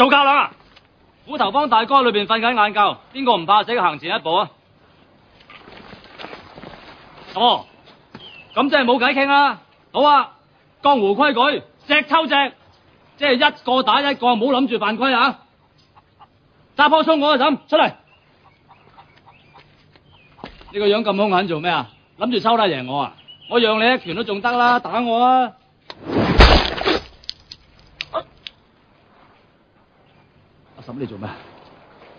做教兩啊！虎頭幫大哥裏邊瞓緊晏覺，邊個唔怕死行前一步啊？哦，咁即係冇計傾啦。好啊，江湖規矩，隻抽隻，即係一個打一個，唔好諗住犯規啊！揸波衝我啊，嬸出嚟！你個樣咁兇狠做咩啊？諗住抽得贏我啊？我讓你一拳都仲得啦，打我啊！阿嬸你做咩？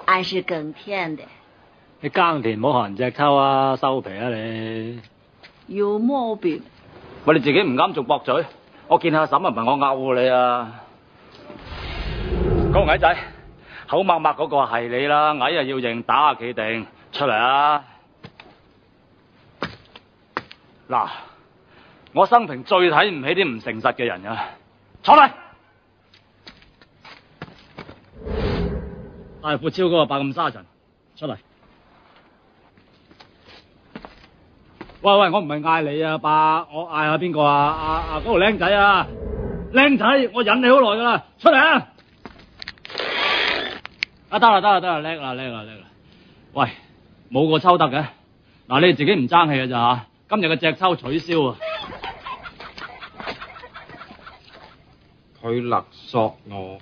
俺是耕田的。你耕田唔好學人隻抽啊，收皮啊你！有毛病。喂，你自己唔啱仲駁嘴，我見阿嬸啊唔係我拗你啊！嗰個矮仔口默默嗰個係你啦，矮啊要認，打啊企定，出嚟啊！嗱，我生平最睇唔起啲唔誠實嘅人啊！坐嚟！大富超嗰個白咁沙塵，出嚟！喂，我唔係嗌你啊，爸，我嗌下邊個啊？嗰個僆仔啊，僆仔，我忍你好耐噶啦，出嚟啊！得啦，叻啦！喂，冇個抽得嘅，嗱你自己唔爭氣嘅咋吓？今日嘅隻抽取消啊！佢勒索我。